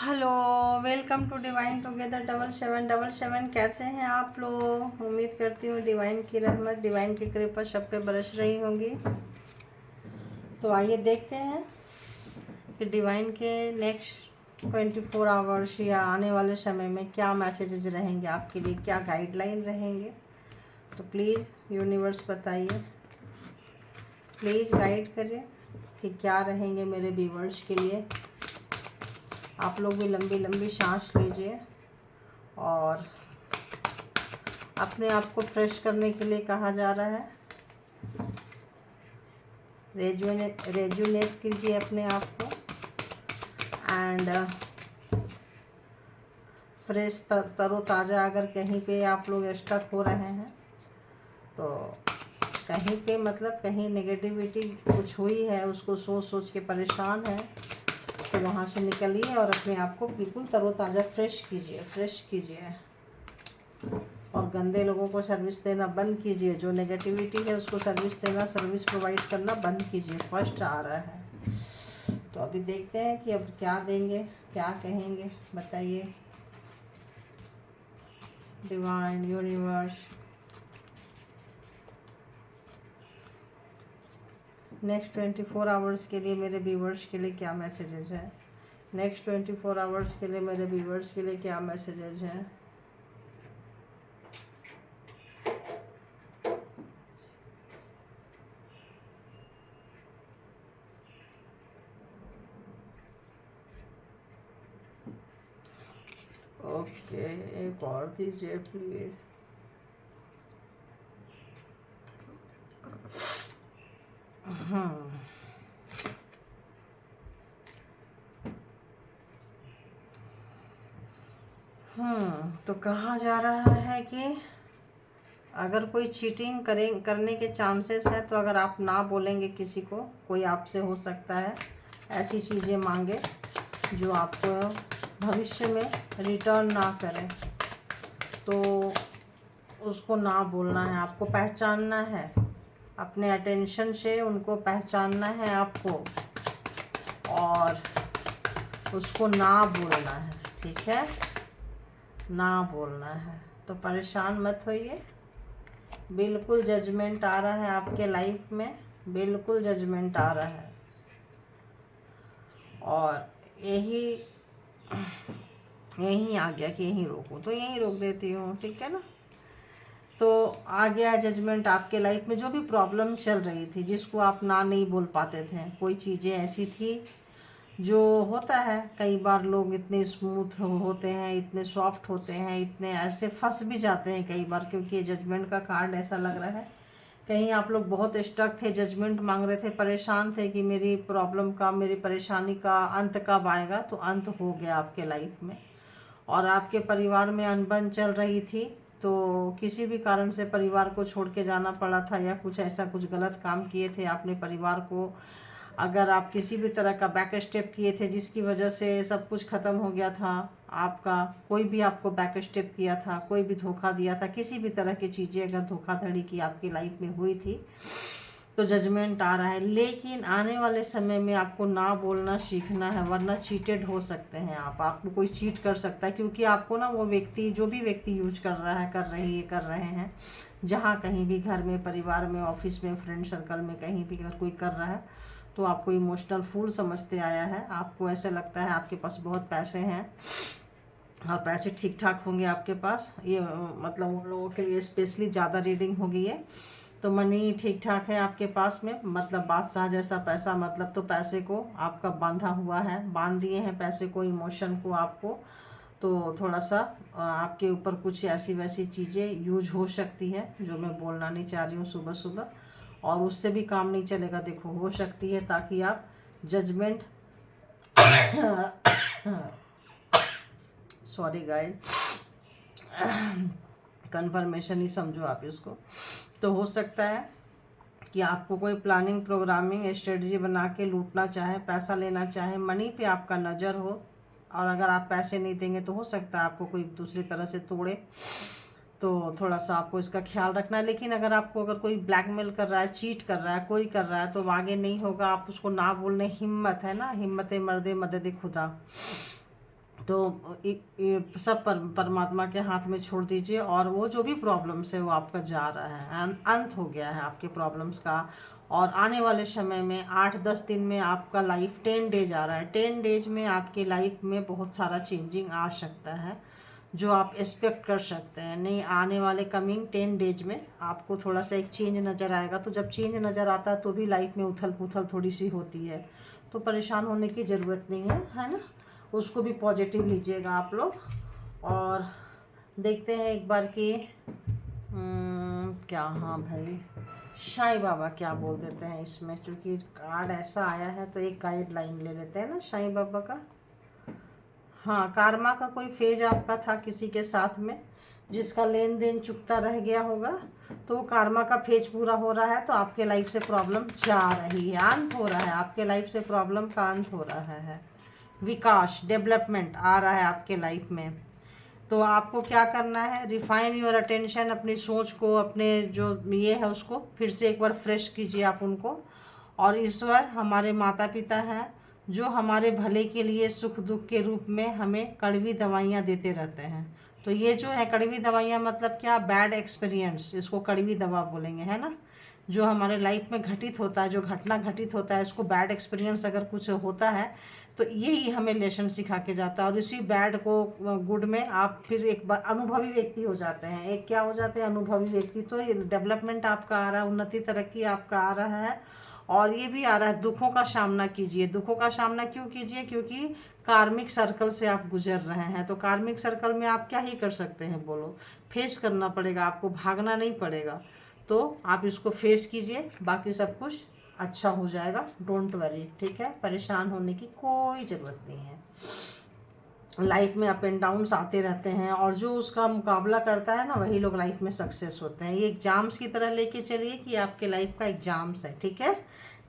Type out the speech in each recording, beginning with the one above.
Hello, welcome to Divine Together 7777। कैसे हैं आप लोग? उम्मीद करती हूँ डिवाइन की रहमत, डिवाइन की कृपा सब पे बरस रही होंगी। तो आइए देखते हैं कि डिवाइन के नेक्स्ट 24 आवर्स या आने वाले समय में क्या मैसेजेस रहेंगे आपके लिए, क्या गाइडलाइन रहेंगे। तो प्लीज़ यूनिवर्स बताइए, प्लीज़ गाइड करिए कि क्या रहेंगे मेरे व्यूवर्स के लिए। आप लोग भी लंबी लंबी सांस लीजिए और अपने आप को फ्रेश करने के लिए कहा जा रहा है। रेजुनेट कीजिए अपने आप को एंड फ्रेश तरोताज़ा। अगर कहीं पे आप लोग स्टक हो रहे हैं तो कहीं पे मतलब कहीं नेगेटिविटी कुछ हुई है, उसको सोच सोच के परेशान है, तो वहाँ से निकलिए और अपने आप को बिल्कुल तरोताज़ा फ्रेश कीजिए और गंदे लोगों को सर्विस देना बंद कीजिए। जो नेगेटिविटी है उसको सर्विस प्रोवाइड करना बंद कीजिए। फर्स्ट आ रहा है, तो अभी देखते हैं कि अब क्या देंगे, क्या कहेंगे, बताइए डिवाइन यूनिवर्स। नेक्स्ट 24 आवर्स के लिए मेरे व्यूवर्स के लिए क्या मैसेजेस हैं? नेक्स्ट 24 आवर्स के लिए मेरे व्यूवर्स के लिए क्या मैसेजेस हैं? ओके, एक और दीजिए प्लीज़। हाँ, तो कहा जा रहा है कि अगर कोई चीटिंग करने के चांसेस है तो अगर आप ना बोलेंगे किसी को, कोई आपसे हो सकता है ऐसी चीज़ें मांगे जो आपको भविष्य में रिटर्न ना करें, तो उसको ना बोलना है। आपको पहचानना है, अपने अटेंशन से उनको पहचानना है आपको और उसको ना बोलना है, ठीक है? ना बोलना है। तो परेशान मत होइए, बिल्कुल जजमेंट आ रहा है आपके लाइफ में, बिल्कुल जजमेंट आ रहा है। और यही यहीं आ गया कि यहीं रोकूं, तो यहीं रोक देती हूँ, ठीक है ना? तो आ गया है जजमेंट आपके लाइफ में। जो भी प्रॉब्लम चल रही थी, जिसको आप ना नहीं बोल पाते थे, कोई चीज़ें ऐसी थी जो होता है, कई बार लोग इतने स्मूथ होते हैं, इतने सॉफ्ट होते हैं, इतने ऐसे फंस भी जाते हैं कई बार, क्योंकि ये जजमेंट का कार्ड ऐसा लग रहा है कहीं आप लोग बहुत स्टक थे, जजमेंट मांग रहे थे, परेशान थे कि मेरी प्रॉब्लम का, मेरी परेशानी का अंत कब आएगा। तो अंत हो गया आपके लाइफ में। और आपके परिवार में अनबन चल रही थी, तो किसी भी कारण से परिवार को छोड़ के जाना पड़ा था या कुछ ऐसा कुछ गलत काम किए थे आपने परिवार को, अगर आप किसी भी तरह का बैक स्टेप किए थे जिसकी वजह से सब कुछ ख़त्म हो गया था आपका, कोई भी आपको बैक स्टेप किया था, कोई भी धोखा दिया था, किसी भी तरह की चीज़ें अगर धोखाधड़ी की आपकी लाइफ में हुई थी, तो जजमेंट आ रहा है। लेकिन आने वाले समय में आपको ना बोलना सीखना है, वरना चीटेड हो सकते हैं आप। आपको कोई चीट कर सकता है, क्योंकि आपको ना वो व्यक्ति, जो भी व्यक्ति यूज कर रहा है, कर रहे हैं, जहाँ कहीं भी, घर में, परिवार में, ऑफिस में, फ्रेंड सर्कल में, कहीं भी अगर कोई कर रहा है तो आपको इमोशनल फूल समझते आया है। आपको ऐसा लगता है आपके पास बहुत पैसे हैं और पैसे ठीक ठाक होंगे आपके पास। ये मतलब उन लोगों के लिए स्पेशली ज़्यादा रीडिंग होगी ये। तो मनी ठीक ठाक है आपके पास में, मतलब बादशाह जैसा पैसा, मतलब तो पैसे को आपका बांधा हुआ है, बांध दिए हैं पैसे को, इमोशन को आपको। तो थोड़ा सा आपके ऊपर कुछ ऐसी वैसी चीज़ें यूज हो सकती है जो मैं बोलना नहीं चाह रही हूँ सुबह सुबह, और उससे भी काम नहीं चलेगा। देखो, हो सकती है ताकि आप जजमेंट सॉरी गाइस, कन्फर्मेशन ही समझो आप इसको। तो हो सकता है कि आपको कोई प्लानिंग, प्रोग्रामिंग, स्ट्रेटजी बना के लूटना चाहे, पैसा लेना चाहे, मनी पे आपका नज़र हो, और अगर आप पैसे नहीं देंगे तो हो सकता है आपको कोई दूसरी तरह से तोड़े। तो थोड़ा सा आपको इसका ख्याल रखना है। लेकिन अगर आपको, अगर कोई ब्लैकमेल कर रहा है, चीट कर रहा है, कोई कर रहा है, तो आगे नहीं होगा। आप उसको ना बोलने, हिम्मत है ना, हिम्मत मर्दे मदद खुदा। तो सब परमात्मा के हाथ में छोड़ दीजिए, और वो जो भी प्रॉब्लम्स है वो आपका जा रहा है, अंत हो गया है आपके प्रॉब्लम्स का। और आने वाले समय में 8-10 दिन में आपका लाइफ 10 डेज आ रहा है, 10 डेज में आपकी लाइफ में बहुत सारा चेंजिंग आ सकता है, जो आप एक्सपेक्ट कर सकते हैं। नहीं, आने वाले कमिंग 10 डेज में आपको थोड़ा सा एक चेंज नज़र आएगा। तो जब चेंज नज़र आता है तो भी लाइफ में उथल पुथल थोड़ी सी होती है, तो परेशान होने की ज़रूरत नहीं है ना। उसको भी पॉजिटिव लीजिएगा आप लोग। और देखते हैं एक बार कि क्या, हाँ भाई, साईं बाबा क्या बोल देते हैं इसमें, क्योंकि कार्ड ऐसा आया है तो एक गाइडलाइन ले लेते हैं ना साईं बाबा का। हाँ, कार्मा का कोई फेज आपका था किसी के साथ में, जिसका लेन देन चुकता रह गया होगा, तो वो कार्मा का फेज पूरा हो रहा है, तो आपके लाइफ से प्रॉब्लम जा रही है, अंत हो रहा है, आपके लाइफ से प्रॉब्लम का अंत हो रहा है, विकास डेवलपमेंट आ रहा है आपके लाइफ में। तो आपको क्या करना है, रिफाइन योर अटेंशन, अपनी सोच को, अपने जो ये है उसको फिर से एक बार फ्रेश कीजिए आप उनको। और ईश्वर हमारे माता पिता हैं, जो हमारे भले के लिए सुख दुख के रूप में हमें कड़वी दवाइयाँ देते रहते हैं। तो ये जो है कड़वी दवाइयाँ मतलब क्या, बैड एक्सपीरियंस, इसको कड़वी दवा बोलेंगे, है ना। जो हमारे लाइफ में घटित होता है, जो घटना घटित होता है, इसको बैड एक्सपीरियंस अगर कुछ होता है तो यही हमें लेसन सिखा के जाता है। और इसी बैड को गुड में आप फिर एक बार अनुभवी व्यक्ति हो जाते हैं। एक क्या हो जाते हैं, अनुभवी व्यक्ति। तो ये डेवलपमेंट आपका आ रहा है, उन्नति तरक्की आपका आ रहा है। और ये भी आ रहा है, दुखों का सामना कीजिए। दुखों का सामना क्यों कीजिए, क्योंकि कार्मिक सर्कल से आप गुजर रहे हैं। तो कार्मिक सर्कल में आप क्या ही कर सकते हैं, बोलो, फेस करना पड़ेगा आपको, भागना नहीं पड़ेगा। तो आप इसको फेस कीजिए, बाकी सब कुछ अच्छा हो जाएगा, डोंट वरी, ठीक है। परेशान होने की कोई ज़रूरत नहीं है। लाइफ में अप एंड डाउन्स आते रहते हैं, और जो उसका मुकाबला करता है ना, वही लोग लाइफ में सक्सेस होते हैं। ये एग्ज़ाम्स की तरह लेके चलिए कि आपके लाइफ का एग्ज़ाम्स है, ठीक है।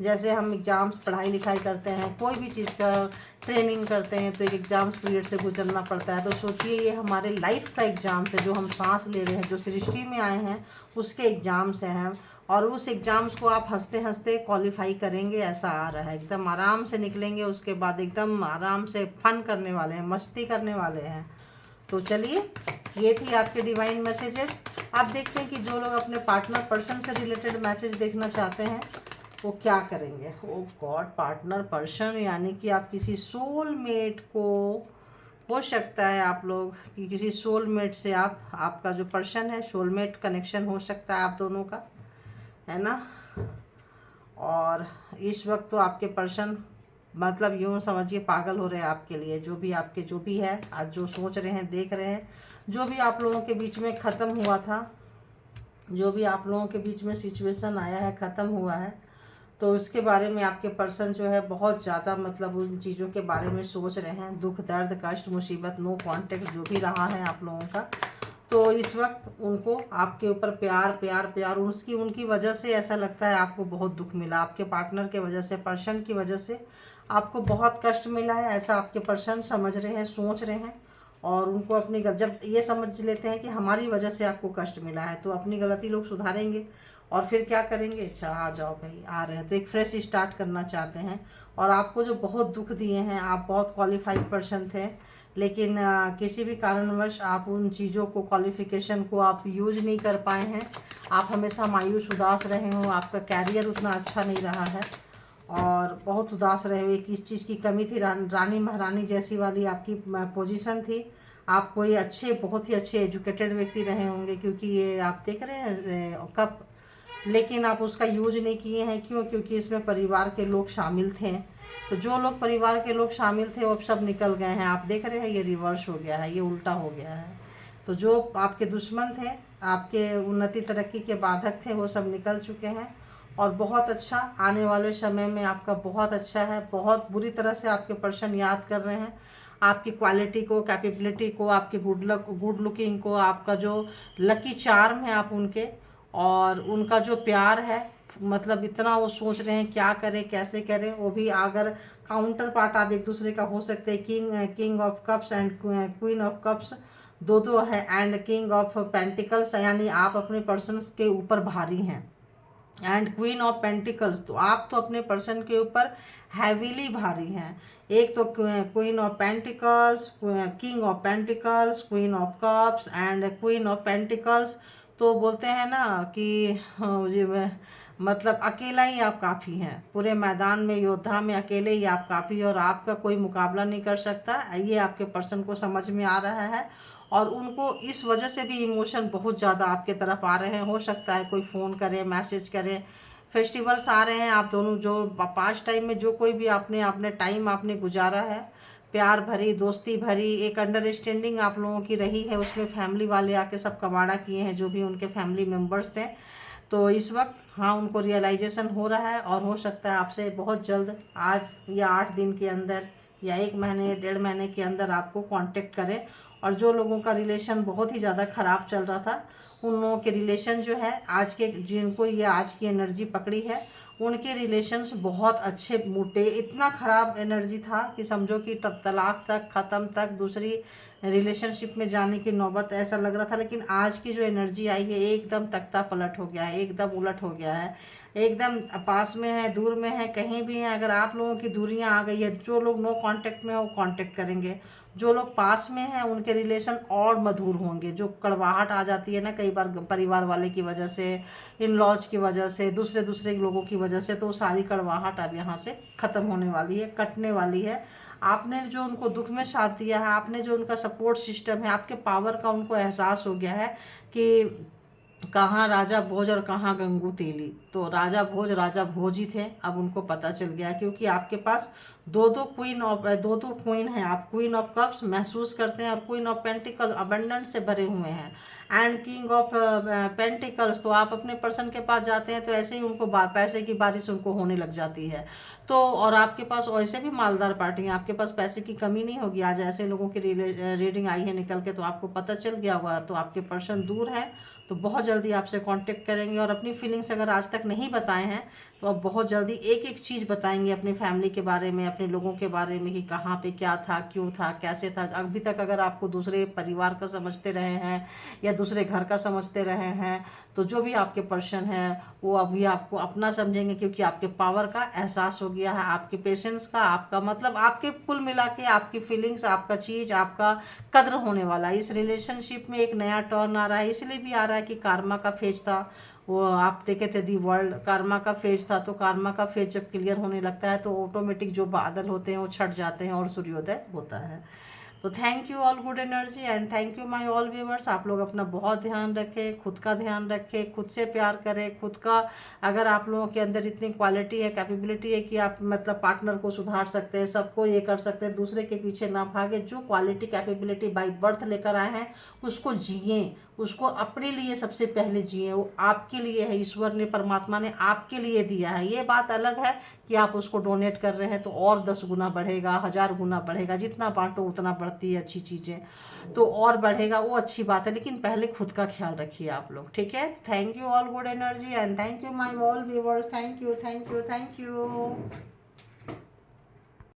जैसे हम एग्ज़ाम्स पढ़ाई लिखाई करते हैं, कोई भी चीज़ का ट्रेनिंग करते हैं, तो एक एग्ज़ाम्स पीरियड से गुजरना पड़ता है। तो सोचिए ये हमारे लाइफ का एग्ज़ाम्स है, जो हम सांस ले रहे हैं, जो सृष्टि में आए हैं उसके एग्ज़ाम्स हैं हम। और उस एग्ज़ाम्स को आप हंसते हंसते क्वालिफाई करेंगे, ऐसा आ रहा है। एकदम आराम से निकलेंगे, उसके बाद एकदम आराम से फन करने वाले हैं, मस्ती करने वाले हैं। तो चलिए, ये थी आपके डिवाइन मैसेजेस। आप देखते हैं कि जो लोग अपने पार्टनर पर्सन से रिलेटेड मैसेज देखना चाहते हैं वो क्या करेंगे। ओ गॉड, पार्टनर पर्सन यानी कि आप किसी सोलमेट को, हो सकता है आप लोग कि किसी सोलमेट से आपका जो पर्सन है, सोलमेट कनेक्शन हो सकता है आप दोनों का, है ना। और इस वक्त तो आपके पर्सन मतलब यूँ समझिए पागल हो रहे हैं आपके लिए। जो भी आपके जो भी है आज जो सोच रहे हैं, देख रहे हैं, जो भी आप लोगों के बीच में ख़त्म हुआ था, जो भी आप लोगों के बीच में सिचुएशन आया है, ख़त्म हुआ है, तो उसके बारे में आपके पर्सन जो है बहुत ज़्यादा मतलब उन चीज़ों के बारे में सोच रहे हैं। दुख दर्द कष्ट मुसीबत नो कांटेक्ट जो भी रहा है आप लोगों का, तो इस वक्त उनको आपके ऊपर प्यार प्यार प्यार, उनकी वजह से ऐसा लगता है आपको बहुत दुख मिला। आपके पार्टनर के वजह से, पर्सन की वजह से आपको बहुत कष्ट मिला है, ऐसा आपके पर्सन समझ रहे हैं, सोच रहे हैं। और उनको अपनी जब ये समझ लेते हैं कि हमारी वजह से आपको कष्ट मिला है, तो अपनी गलती लोग सुधारेंगे। और फिर क्या करेंगे, अच्छा आ जाओ भाई, आ रहे हैं तो एक फ्रेश स्टार्ट करना चाहते हैं। और आपको जो बहुत दुख दिए हैं, आप बहुत क्वालिफाइड पर्सन थे, लेकिन किसी भी कारणवश आप उन चीज़ों को, क्वालिफिकेशन को आप यूज नहीं कर पाए हैं। आप हमेशा मायूस उदास रहे हो, आपका कैरियर उतना अच्छा नहीं रहा है, और बहुत उदास रहे हुए। किस चीज़ की कमी थी, रानी महारानी जैसी वाली आपकी पोजीशन थी। आप कोई अच्छे, बहुत ही अच्छे एजुकेटेड व्यक्ति रहे होंगे, क्योंकि ये आप देख रहे हैं कप, लेकिन आप उसका यूज नहीं किए हैं। क्यों, क्योंकि इसमें परिवार के लोग शामिल थे। तो जो लोग परिवार के लोग शामिल थे वो अब सब निकल गए हैं। आप देख रहे हैं ये रिवर्स हो गया है, ये उल्टा हो गया है। तो जो आपके दुश्मन थे, आपके उन्नति तरक्की के बाधक थे, वो सब निकल चुके हैं। और बहुत अच्छा आने वाले समय में आपका बहुत अच्छा है। बहुत बुरी तरह से आपके पर्सन याद कर रहे हैं आपकी क्वालिटी को, कैपेबिलिटी को, आपके गुड लुकिंग को, आपका जो लकी चार्म है आप उनके, और उनका जो प्यार है, मतलब इतना वो सोच रहे हैं क्या करें कैसे करें। वो भी अगर काउंटर पार्ट आप एक दूसरे का हो सकते हैं, king of cups and queen of cups, दो है, एंड किंग ऑफ पेंटिकल्स, यानी आप अपने पर्सन्स के ऊपर भारी हैं। एंड क्वीन ऑफ पेंटिकल्स, तो आप तो अपने पर्सन के ऊपर हैवीली भारी हैं। एक तो queen of pentacles, king of pentacles, queen of cups and queen of pentacles. तो बोलते हैं ना कि मतलब अकेला ही आप काफ़ी हैं, पूरे मैदान में योद्धा में अकेले ही आप काफ़ी, और आपका कोई मुकाबला नहीं कर सकता, ये आपके पर्सन को समझ में आ रहा है। और उनको इस वजह से भी इमोशन बहुत ज़्यादा आपके तरफ आ रहे हैं। हो सकता है कोई फ़ोन करे, मैसेज करे, फेस्टिवल्स आ रहे हैं, आप दोनों जो पास्ट टाइम में जो कोई भी आपने आपने टाइम आपने गुजारा है, प्यार भरी दोस्ती भरी एक अंडरस्टैंडिंग आप लोगों की रही है, उसमें फैमिली वाले आके सब कबाड़ा किए हैं, जो भी उनके फैमिली मेम्बर्स थे। तो इस वक्त हाँ उनको रियलाइजेशन हो रहा है, और हो सकता है आपसे बहुत जल्द, आज या 8 दिन के अंदर या 1 महीने 1.5 महीने के अंदर आपको कांटेक्ट करें। और जो लोगों का रिलेशन बहुत ही ज़्यादा ख़राब चल रहा था, उन लोगों के रिलेशन जो है आज के, जिनको ये आज की एनर्जी पकड़ी है, उनके रिलेशंस बहुत अच्छे मोटे, इतना ख़राब एनर्जी था कि समझो कि तलाक तक, ख़त्म तक, दूसरी रिलेशनशिप में जाने की नौबत ऐसा लग रहा था। लेकिन आज की जो एनर्जी आई है एकदम तख्ता पलट हो गया है, एकदम उलट हो गया है, एकदम पास में है, दूर में है, कहीं भी है। अगर आप लोगों की दूरियां आ गई है, जो लोग नो कांटेक्ट में हो कांटेक्ट करेंगे, जो लोग पास में हैं उनके रिलेशन और मधुर होंगे। जो कड़वाहट आ जाती है ना कई बार परिवार वाले की वजह से, इन लॉज की वजह से, दूसरे दूसरे लोगों की वजह से, तो सारी कड़वाहट अब यहाँ से ख़त्म होने वाली है, कटने वाली है। आपने जो उनको दुख में साथ दिया है, आपने जो उनका सपोर्ट सिस्टम है, आपके पावर का उनको एहसास हो गया है कि कहाँ राजा भोज और कहाँ गंगू तेली। तो राजा भोज राजा भोज ही थे, अब उनको पता चल गया, क्योंकि आपके पास दो दो क्वीन है। आप क्वीन ऑफ कप्स महसूस करते हैं, और क्वीन ऑफ पेंटिकल अबंडेंस से भरे हुए हैं, एंड किंग ऑफ पेंटिकल्स। तो आप अपने पर्सन के पास जाते हैं तो ऐसे ही उनको पैसे की बारिश उनको होने लग जाती है। तो और आपके पास वैसे भी मालदार पार्टी है, आपके पास पैसे की कमी नहीं होगी। आज ऐसे लोगों की रीडिंग आई है निकल के, तो आपको पता चल गया होगा। तो आपके पर्सन दूर है, तो बहुत जल्दी आपसे कांटेक्ट करेंगे, और अपनी फीलिंग्स अगर आज तक नहीं बताए हैं तो अब बहुत जल्दी एक एक चीज़ बताएंगे अपनी फैमिली के बारे में, अपने लोगों के बारे में, कि कहाँ पे क्या था, क्यों था, कैसे था। अभी तक अगर आपको दूसरे परिवार का समझते रहे हैं या दूसरे घर का समझते रहे हैं, तो जो भी आपके पर्सन है वो अभी आपको अपना समझेंगे, क्योंकि आपके पावर का एहसास हो गया है, आपके पेशेंस का, आपका मतलब आपके कुल मिला के आपकी फीलिंग्स, आपका चीज़, आपका कद्र होने वाला है। इस रिलेशनशिप में एक नया टर्न आ रहा है, इसलिए भी आ रहा है कि कार्मा का फेज था, वो आप देखे थे दी वर्ल्ड, कार्मा का फेज था। तो कार्मा का फेज जब क्लियर होने लगता है तो ऑटोमेटिक जो बादल होते हैं वो छट जाते हैं और सूर्योदय होता है। तो thank you all good energy, and thank you my all viewers. आप लोग अपना बहुत ध्यान रखें, खुद का ध्यान रखें, खुद से प्यार करें, खुद का, अगर आप लोगों के अंदर इतनी क्वालिटी है, कैपेबिलिटी है कि आप मतलब पार्टनर को सुधार सकते हैं, सबको ये कर सकते हैं, दूसरे के पीछे ना भागे। जो क्वालिटी कैपेबिलिटी बाई बर्थ लेकर आए हैं उसको जिए, उसको अपने लिए सबसे पहले जिए। वो आपके लिए है, ईश्वर ने, परमात्मा ने आपके लिए दिया है। ये बात अलग है कि आप उसको डोनेट कर रहे हैं तो और 10 गुना बढ़ेगा, 1000 गुना बढ़ेगा। जितना बांटो उतना बढ़ती है अच्छी चीज़ें, तो और बढ़ेगा, वो अच्छी बात है। लेकिन पहले खुद का ख्याल रखिए आप लोग, ठीक है। Thank you all good energy, and thank you my all viewers. Thank you, thank you, thank you.